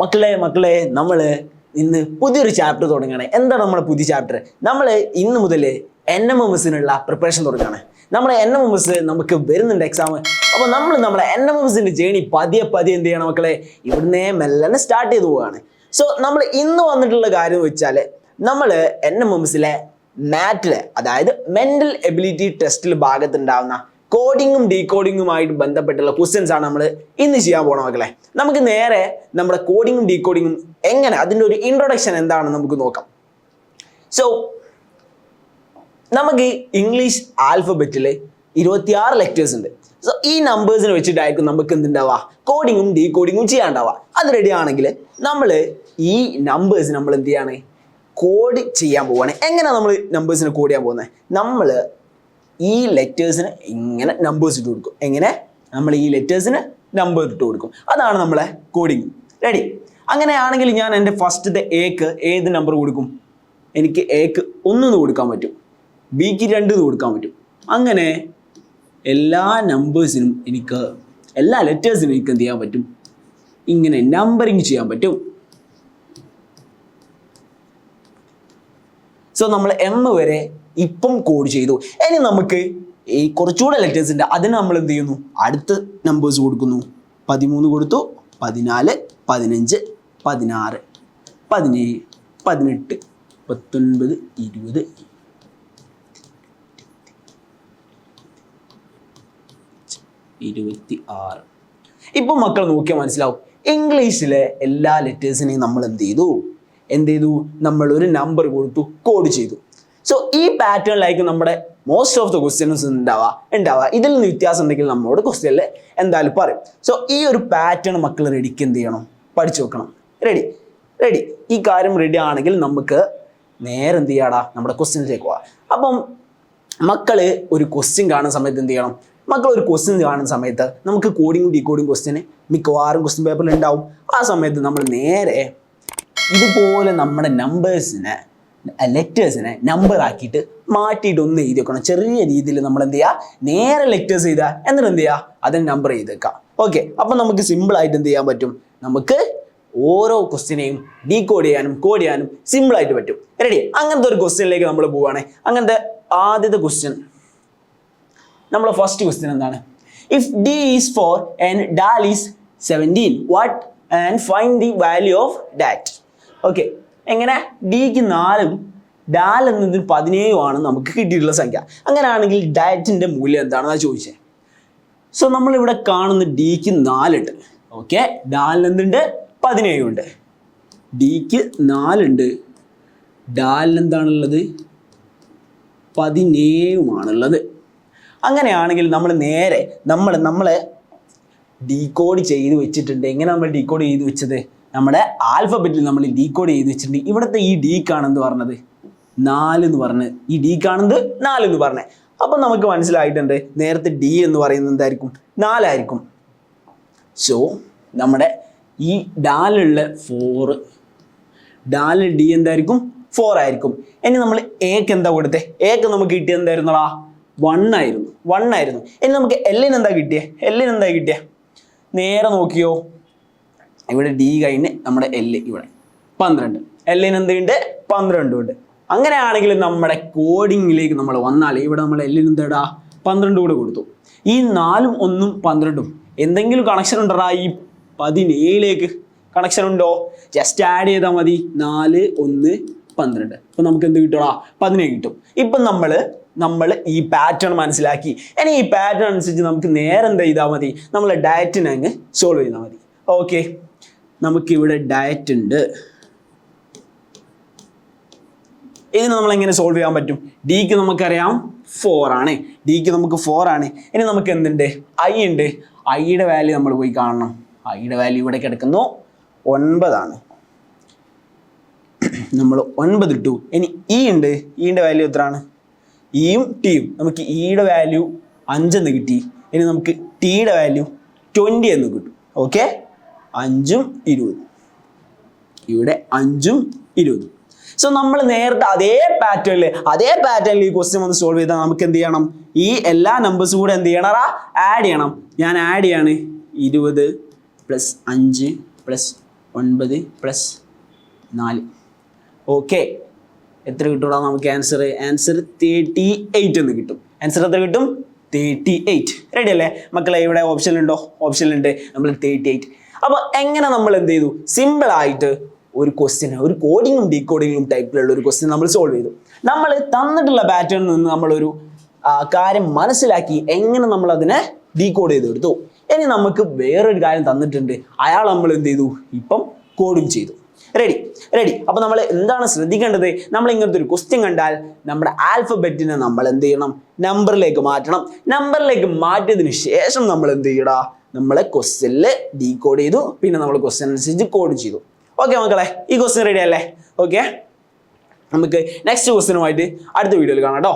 മക്കളെ നമ്മൾ ഇന്ന് പുതിയൊരു ചാപ്റ്റർ തുടങ്ങുകയാണ്. എന്താണ് നമ്മുടെ പുതിയ ചാപ്റ്റർ? നമ്മൾ ഇന്ന് മുതൽ NMMSനുള്ള പ്രിപ്പറേഷൻ തുടങ്ങുകയാണ്. നമ്മുടെ NMMS നമുക്ക് വരുന്നുണ്ട് എക്സാം. അപ്പോൾ നമ്മൾ നമ്മുടെ NMMSന്റെ ജേണി പതിയെ എന്ത് ചെയ്യണം മക്കളെ? ഇവിടുന്ന് മെല്ലനെ സ്റ്റാർട്ട് ചെയ്തു പോവുകയാണ്. സോ നമ്മൾ ഇന്ന് വന്നിട്ടുള്ള കാര്യം എന്ന് വെച്ചാൽ നമ്മൾ NMMSലെ മാറ്റിലെ അതായത് മെന്റൽ എബിലിറ്റി ടെസ്റ്റിൽ ഭാഗത്തുണ്ടാവുന്ന കോഡിങ്ങും ഡീകോഡിങ്ങുമായിട്ട് ബന്ധപ്പെട്ടുള്ള ക്വസ്റ്റ്യൻസ് ആണ് നമ്മൾ ഇന്ന് ചെയ്യാൻ പോകണം മക്കളെ. നമുക്ക് നേരെ നമ്മുടെ കോഡിങ്ങും ഡീകോഡിങ്ങും എങ്ങനെ അതിൻ്റെ ഒരു ഇൻട്രൊഡക്ഷൻ എന്താണെന്ന് നമുക്ക് നോക്കാം. സോ നമുക്ക് ഇംഗ്ലീഷ് ആൽഫബറ്റിൽ 26 ലെറ്റേഴ്സ് ഉണ്ട്. സോ ഈ നമ്പേഴ്സിനെ വെച്ചിട്ടായിരിക്കും നമുക്ക് എന്തുണ്ടാവുക? കോഡിങ്ങും ഡീകോഡിങ്ങും ചെയ്യാണ്ടാവുക. അത് റെഡി ആണെങ്കിൽ നമ്മൾ ഈ നമ്പേഴ്സ് നമ്മൾ എന്ത് ചെയ്യാണ്? കോഡ് ചെയ്യാൻ പോവുകയാണ്. എങ്ങനെ നമ്മൾ നമ്പേഴ്സിനെ കോഡ് ചെയ്യാൻ പോകുന്നത്? നമ്മൾ ഈ ലെറ്റേഴ്സിന് ഇങ്ങനെ നമ്പേഴ്സ് ഇട്ട് കൊടുക്കും. എങ്ങനെ? നമ്മൾ ഈ ലെറ്റേഴ്സിന് നമ്പർ ഇട്ട് കൊടുക്കും. അതാണ് നമ്മളെ കോഡിങ്. റെഡി? അങ്ങനെയാണെങ്കിൽ ഞാൻ എൻ്റെ ഫസ്റ്റത്തെ എക്ക് ഏത് നമ്പർ കൊടുക്കും? എനിക്ക് എക്ക് 1 കൊടുക്കാൻ പറ്റും, ബിക്ക് 2 കൊടുക്കാൻ പറ്റും. അങ്ങനെ എല്ലാ നമ്പേഴ്സിനും എല്ലാ ലെറ്റേഴ്സിനും എനിക്ക് എന്ത് ചെയ്യാൻ പറ്റും? ഇങ്ങനെ നമ്പറിങ് ചെയ്യാൻ പറ്റും. സോ നമ്മൾ M വരെ ഇപ്പം കോഡ് ചെയ്തു. ഇനി നമുക്ക് ഈ കുറച്ചുകൂടെ ലെറ്റേഴ്സ് ഉണ്ട്, അതിന് നമ്മൾ എന്ത് ചെയ്യുന്നു? അടുത്ത നമ്പേഴ്സ് കൊടുക്കുന്നു. 13 കൊടുത്തു, 14, 15, 16, 17, 18, 19, 20, 26. ഇപ്പം മക്കൾ നോക്കിയാൽ മനസ്സിലാവും, ഇംഗ്ലീഷിലെ എല്ലാ ലെറ്റേഴ്സിനെയും നമ്മൾ എന്ത് ചെയ്തു? നമ്മൾ ഒരു നമ്പർ കൊടുത്തു, കോഡ് ചെയ്തു. സോ ഈ പാറ്റേണിലായിരിക്കും നമ്മുടെ മോസ്റ്റ് ഓഫ് ദ ക്വസ്റ്റ്യൻസ് ഉണ്ടാവുക. ഇതിൽ നിന്ന് വ്യത്യാസം ഉണ്ടെങ്കിൽ നമ്മളോട് ക്വസ്റ്റ്യനിൽ എന്തായാലും പറയും. സോ ഈ ഒരു പാറ്റേൺ മക്കൾ റെഡിക്ക് എന്ത് ചെയ്യണം? പഠിച്ചു വെക്കണം. റെഡി ഈ കാര്യം റെഡി ആണെങ്കിൽ നമുക്ക് നേരെ എന്ത് ചെയ്യാടാ? നമ്മുടെ ക്വസ്റ്റ്യനിലേക്ക് പോവാം. അപ്പം മക്കൾ ഒരു ക്വസ്റ്റ്യൻ കാണുന്ന സമയത്ത് എന്ത് ചെയ്യണം? ഒരു ക്വസ്റ്റ്യൻ കാണുന്ന സമയത്ത് നമുക്ക് കോഡിങ് ഡീകോഡിങ് ക്വസ്റ്റ്യന് മിക്കവാറും ക്വസ്റ്റ്യൻ പേപ്പറിൽ ഉണ്ടാവും. ആ സമയത്ത് നമ്മൾ നേരെ ഇതുപോലെ നമ്മുടെ ലെറ്റേഴ്സിനെ നമ്പർ ആക്കിയിട്ട് മാറ്റിയിട്ട് ഒന്ന് എഴുതി വെക്കണം. ചെറിയ രീതിയിൽ നമ്മൾ എന്ത് ചെയ്യുക? നേരെ ലെറ്റേഴ്സ് എഴുതുക, എന്നിട്ട് എന്ത് ചെയ്യുക? അതിന് നമ്പർ ചെയ്ത് വെക്കാം. ഓക്കെ, അപ്പം നമുക്ക് സിമ്പിളായിട്ട് എന്ത് ചെയ്യാൻ പറ്റും? നമുക്ക് ഓരോ ക്വസ്റ്റ്യനെയും ഡീകോഡ് ചെയ്യാനും കോഡ് ചെയ്യാനും സിമ്പിളായിട്ട് പറ്റും. റെഡി? അങ്ങനത്തെ ഒരു ക്വസ്റ്റ്യനിലേക്ക് നമ്മൾ പോവുകയാണ്. അങ്ങനത്തെ ആദ്യത്തെ ക്വസ്റ്റ്യൻ, നമ്മളെ ഫസ്റ്റ് ക്വസ്റ്റ്യൻ എന്താണ്? If D is 4 and dal is 17, what and find the value of dat. Okay, എങ്ങനെ? ഡിക്ക് 4ഉം ഡാൽ എന്നതിന് 17 നമുക്ക് കിട്ടിയിട്ടുള്ള സംഖ്യ. അങ്ങനെയാണെങ്കിൽ ഡാറ്റിൻ്റെ മൂല്യം എന്താണെന്നാണ് ചോദിച്ചത്. സോ നമ്മളിവിടെ കാണുന്ന ഡിക്ക് 4 ഉണ്ട്. ഓക്കെ, ഡാലിന് എന്തുണ്ട്? 17 ഉണ്ട്. ഡിക്ക് 4 ഉണ്ട്, ഡാലിന് എന്താണുള്ളത്? 17 അങ്ങനെയാണെങ്കിൽ നമ്മൾ നേരെ നമ്മളെ ഡീകോഡ് ചെയ്ത് വെച്ചിട്ടുണ്ട്. എങ്ങനെ നമ്മൾ ഡീകോഡ് ചെയ്ത് വെച്ചത്? നമ്മുടെ ആൽഫബറ്റിൽ നമ്മൾ ഡീകോഡ് ചെയ്ത് വെച്ചിട്ടുണ്ട്. ഇവിടുത്തെ ഈ ഡിക്കാണെന്ന് പറഞ്ഞത് 4 എന്ന് പറഞ്ഞത്, ഈ ഡിക്കാണെന്ന് 4 എന്ന് പറഞ്ഞത്. അപ്പം നമുക്ക് മനസ്സിലായിട്ടുണ്ട് നേരത്തെ ഡി എന്ന് പറയുന്നത് എന്തായിരിക്കും? 4 ആയിരിക്കും. സോ നമ്മുടെ ഈ ഡാലുള്ള 4, ഡാലിൽ ഡി എന്തായിരിക്കും? 4 ആയിരിക്കും. ഇനി നമ്മൾ എക്ക് എന്താ കൊടുത്തേ? എക്ക് നമുക്ക് കിട്ടിയത് എന്തായിരുന്നടാ? 1 ആയിരുന്നു. ഇനി നമുക്ക് എല്ലിന് എന്താ കിട്ടിയേ? നേരെ നോക്കിയോ, ഇവിടെ ഡി കഴിഞ്ഞ് നമ്മുടെ എല്ല് ഇവിടെ 12. എല്ലിന് എന്തുണ്ട്? 12 ഉണ്ട്. അങ്ങനെയാണെങ്കിൽ നമ്മുടെ കോഡിങ്ങിലേക്ക് നമ്മൾ വന്നാൽ ഇവിടെ നമ്മൾ എല്ലിന് എന്താ? 12 കൂടെ കൊടുത്തു. ഈ 4ഉം 1ഉം 12ഉം എന്തെങ്കിലും കണക്ഷൻ ഉണ്ടോ? ഈ 17ലേക്ക് കണക്ഷൻ ഉണ്ടോ? ജസ്റ്റ് ആഡ് ചെയ്താൽ മതി. 4, 1, 12. അപ്പം നമുക്ക് എന്ത് കിട്ടും? 17 കിട്ടും. ഇപ്പം നമ്മൾ ഈ പാറ്റേൺ മനസ്സിലാക്കി. ഇനി ഈ പാറ്റേൺ അനുസരിച്ച് നമുക്ക് നേരെ എന്താ ചെയ്താൽ മതി? നമ്മൾ ഡയറ്റിനെ അങ്ങ് സോൾവ് ചെയ്താൽ മതി. ഓക്കെ, നമുക്കിവിടെ ഡയറ്റ് ഉണ്ട്. ഇതിന് നമ്മൾ എങ്ങനെ സോൾവ് ചെയ്യാൻ പറ്റും? ഡിക്ക് നമുക്കറിയാം 4 ആണ്. ഇനി നമുക്ക് എന്തുണ്ട്? ഐ ഉണ്ട്. ഐയുടെ വാല്യൂ നമ്മൾ പോയി കാണണം. ഐയുടെ വാല്യൂ ഇവിടെ കിടക്കുന്നു 9. നമ്മൾ 9 ഇട്ടു. ഇനി ഇ ഉണ്ട്. ഇയുടെ വാല്യൂ എത്രയാണ്? ഇയും ടിയും. നമുക്ക് ഇയുടെ വാല്യൂ 5 എന്ന് കിട്ടി. ഇനി നമുക്ക് ടിയുടെ വാല്യൂ 20 എന്ന് കിട്ടും. ഓക്കെ, 5ഉം 20. ഇവിടെ 5ഉം 20. സോ നമ്മൾ നേരത്തെ അതേ പാറ്റേണിൽ ഈ ക്വസ്റ്റ്യൻ വന്ന് സോൾവ് ചെയ്താൽ നമുക്ക് എന്ത് ചെയ്യണം? ഈ എല്ലാ നമ്പേഴ്സും കൂടെ എന്ത് ചെയ്യണം? ആഡ് ചെയ്യണം. ഞാൻ ആഡ് ചെയ്യാണ്. 20 + 5 + 9 + 4. ഓക്കെ, എത്ര കിട്ടൂടാ നമുക്ക് ആൻസർ? ആൻസർ 38 എന്ന് കിട്ടും. ആൻസർ എത്ര കിട്ടും? 38. റെഡി അല്ലേ മക്കളെ? ഇവിടെ ഓപ്ഷനുണ്ടോ? ഓപ്ഷനുണ്ട്. നമ്മൾ 38. അപ്പോൾ എങ്ങനെ നമ്മൾ എന്ത് ചെയ്തു? സിമ്പിൾ ആയിട്ട് ഒരു ക്വസ്റ്റ്യൻ, ഒരു കോഡിങ്ങും ഡീകോഡിങ്ങും ടൈപ്പിലുള്ള ഒരു ക്വസ്റ്റ്യൻ നമ്മൾ സോൾവ് ചെയ്തു. നമ്മൾ തന്നിട്ടുള്ള പാറ്റേണിൽ നിന്ന് നമ്മളൊരു കാര്യം മനസ്സിലാക്കി എങ്ങനെ നമ്മൾ അതിനെ ഡീകോഡ് ചെയ്തെടുത്തു. ഇനി നമുക്ക് വേറൊരു കാര്യം തന്നിട്ടുണ്ട്, അയാൾ നമ്മൾ എന്ത് ചെയ്തു? ഇപ്പം കോഡും ചെയ്തു. റെഡി. അപ്പോൾ നമ്മൾ എന്താണ് ശ്രദ്ധിക്കേണ്ടത്? നമ്മൾ ഇങ്ങനത്തെ ഒരു ക്വസ്റ്റ്യൻ കണ്ടാൽ നമ്മുടെ ആൽഫബറ്റിനെ നമ്മൾ എന്ത് ചെയ്യണം? നമ്പറിലേക്ക് മാറ്റണം. നമ്പറിലേക്ക് മാറ്റിയതിന് ശേഷം നമ്മൾ എന്ത് ചെയ്യടാ? നമ്മളെ ക്വസ്റ്റ്യനിൽ ഡീകോഡ് ചെയ്തു, പിന്നെ നമ്മൾ ക്വസ്റ്റ്യൻ അനുസരിച്ച് കോഡ് ചെയ്തു. ഓക്കെ മക്കളെ, ഈ ക്വസ്റ്റ്യൻ റെഡി അല്ലേ? ഓക്കെ, നമുക്ക് നെക്സ്റ്റ് ക്വസ്റ്റ്യനുമായിട്ട് അടുത്ത വീഡിയോയിൽ കാണാം കേട്ടോ.